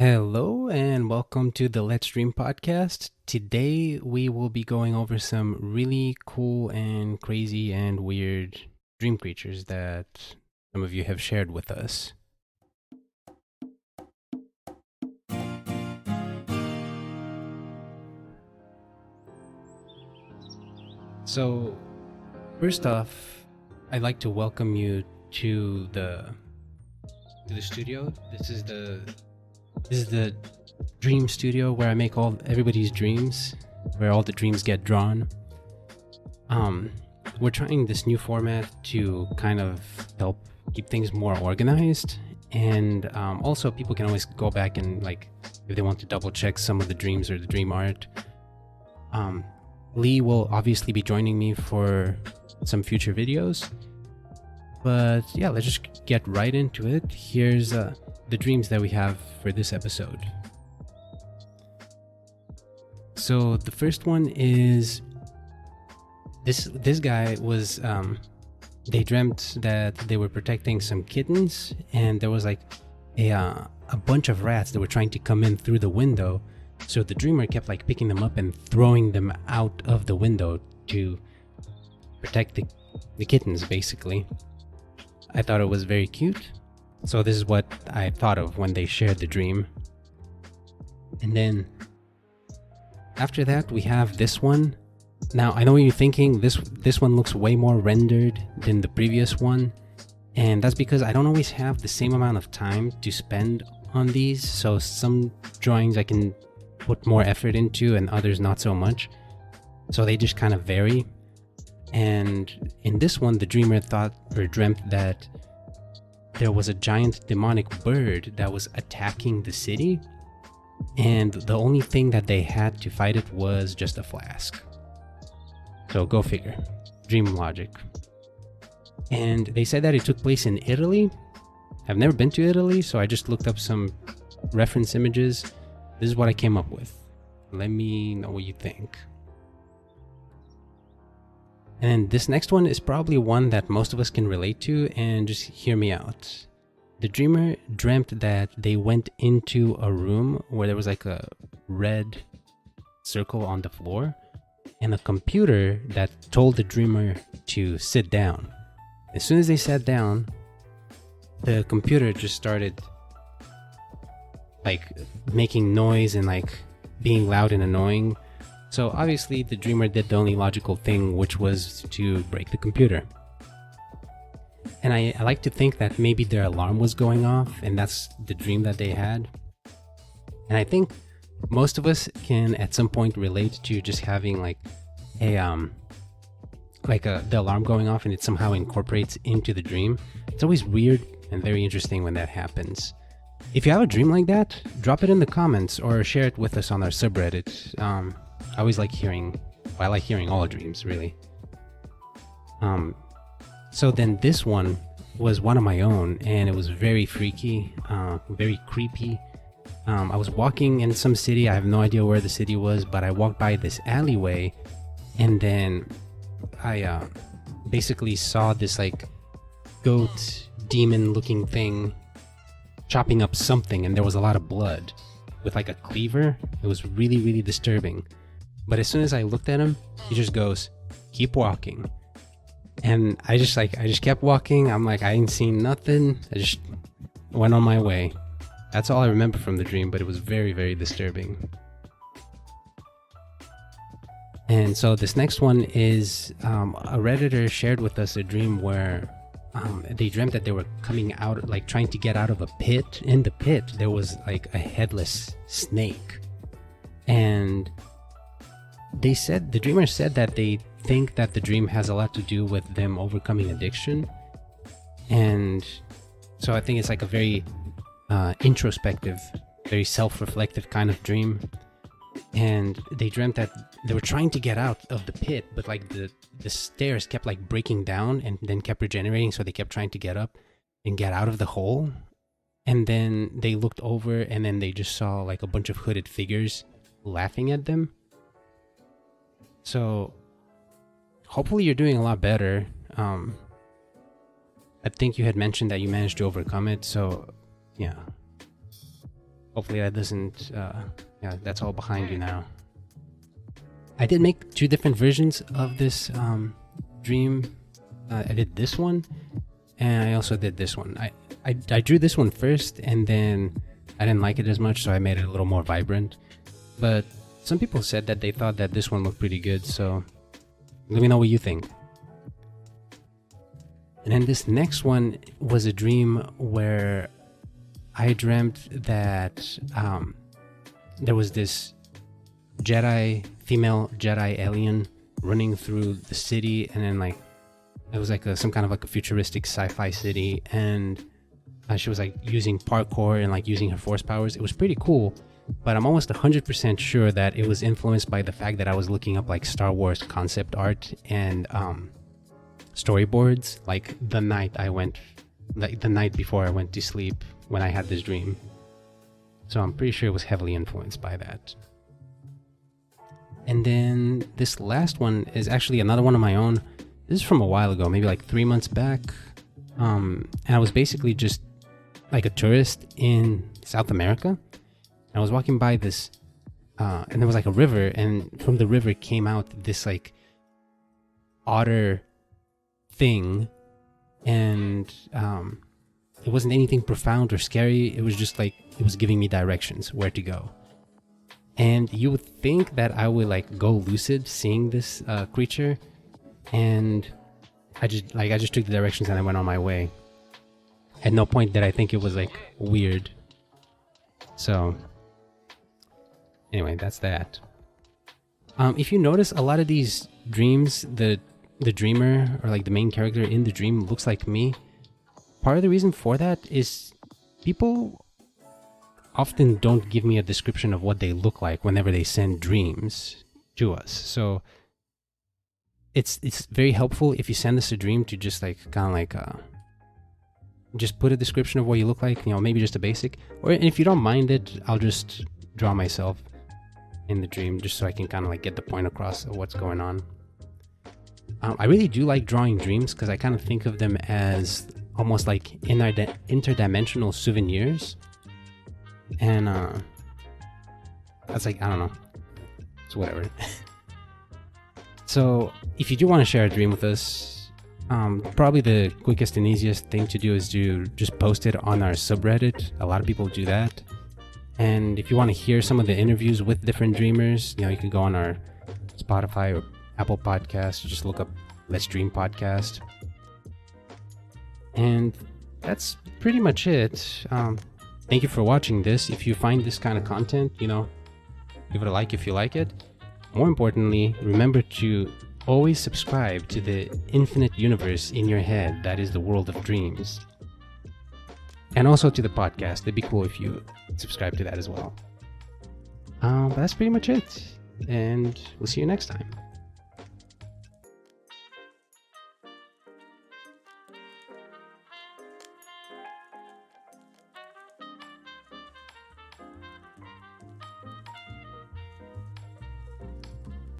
Hello and welcome to the Let's Dream podcast. Today we will be going over some really cool and crazy and weird dream creatures that some of you have shared with us. So, first off, I'd like to welcome you to the studio. This is the dream studio where I make all everybody's dreams, where all the dreams get drawn. We're trying this new format to kind of help keep things more organized, and also people can always go back and if they want to double check some of the dreams or the dream art. Lee will obviously be joining me for some future videos, but yeah, let's just get right into it. Here's the dreams that we have for this episode. So the first one is this guy was they dreamt that they were protecting some kittens, and there was like a bunch of rats that were trying to come in through the window. So the dreamer kept like picking them up and throwing them out of the window to protect the kittens, basically. I thought it was very cute. So this is what I thought of when they shared the dream. And then after that, we have this one. Now, I know what you're thinking. This one looks way more rendered than the previous one. And that's because I don't always have the same amount of time to spend on these. So some drawings I can put more effort into and others not so much. So they just kind of vary. And in this one, the dreamer thought or dreamt that there was a giant demonic bird that was attacking the city, and the only thing that they had to fight it was just a flask. So go figure. Dream logic. And they said that it took place in Italy. I've never been to Italy, so I just looked up some reference images. This is what I came up with. Let me know what you think. And this next one is probably one that most of us can relate to, and just hear me out. The dreamer dreamt that they went into a room where there was like a red circle on the floor and a computer that told the dreamer to sit down. As soon as they sat down, the computer just started like making noise and like being loud and annoying. So obviously the dreamer did the only logical thing, which was to break the computer. And I like to think that maybe their alarm was going off, and that's the dream that they had. And I think most of us can at some point relate to just having like the alarm going off, and it somehow incorporates into the dream. It's always weird and very interesting when that happens. If you have a dream like that, drop it in the comments or share it with us on our subreddit. I always like hearing, I like hearing all dreams, really. So then this one was one of my own, and it was very freaky, very creepy. I was walking in some city. I have no idea where the city was, but I walked by this alleyway, and then I basically saw this like goat demon looking thing chopping up something, and there was a lot of blood with like a cleaver. It was really, really disturbing. But as soon as I looked at him, he just goes, "Keep walking." And I just kept walking. I'm like, I ain't seen nothing. I just went on my way. That's all I remember from the dream, but it was very, very disturbing. And so this next one is a Redditor shared with us a dream where they dreamt that they were coming out, like trying to get out of a pit. In the pit, there was like a headless snake. And they said, the dreamer said that they think that the dream has a lot to do with them overcoming addiction. And so I think it's like a very introspective, very self-reflective kind of dream. And they dreamt that they were trying to get out of the pit, but like the stairs kept like breaking down and then kept regenerating, so they kept trying to get up and get out of the hole. And then they looked over, and then they just saw like a bunch of hooded figures laughing at them. So hopefully you're doing a lot better. I think you had mentioned that you managed to overcome it, so yeah. Hopefully that doesn't, yeah, that's all behind you now. I did make 2 different versions of this dream. I did this one, and I also did this one. I drew this one first, and then I didn't like it as much, so I made it a little more vibrant. But some people said that they thought that this one looked pretty good, so let me know what you think. And then this next one was a dream where I dreamt that there was this female Jedi alien running through the city, and then like it was like some kind of like a futuristic sci-fi city, and she was like using parkour and like using her force powers. It was pretty cool, but I'm almost 100% sure that it was influenced by the fact that I was looking up like Star Wars concept art and storyboards like the night before I went to sleep when I had this dream. So I'm pretty sure it was heavily influenced by that. And then this last one is actually another one of my own. This is from a while ago, maybe like 3 months back. And I was basically just like a tourist in South America. And I was walking by this, and there was like a river, and from the river came out this like otter thing, and it wasn't anything profound or scary. It was just like it was giving me directions where to go. And you would think that I would like go lucid seeing this creature, and I just took the directions and I went on my way. At no point did I think it was like weird. So anyway, that's that. If you notice, a lot of these dreams, the dreamer or like the main character in the dream looks like me. Part of the reason for that is people often don't give me a description of what they look like whenever they send dreams to us. So it's very helpful if you send us a dream to just like kind of like just put a description of what you look like, you know, maybe just a basic, or if you don't mind it, I'll just draw myself in the dream just so I can kind of like get the point across of what's going on. I really do like drawing dreams because I kind of think of them as almost like interdimensional souvenirs. And that's like, I don't know, it's whatever. So if you do want to share a dream with us, probably the quickest and easiest thing to do is to just post it on our subreddit. A lot of people do that. And if you want to hear some of the interviews with different dreamers, you know, you can go on our Spotify or Apple Podcasts. Just look up Let's Dream Podcast. And that's pretty much it. Thank you for watching this. If you find this kind of content, you know, give it a like if you like it. More importantly, remember to always subscribe to the infinite universe in your head that is the world of dreams. And also to the podcast. It'd be cool if you subscribe to that as well. But that's pretty much it. And we'll see you next time.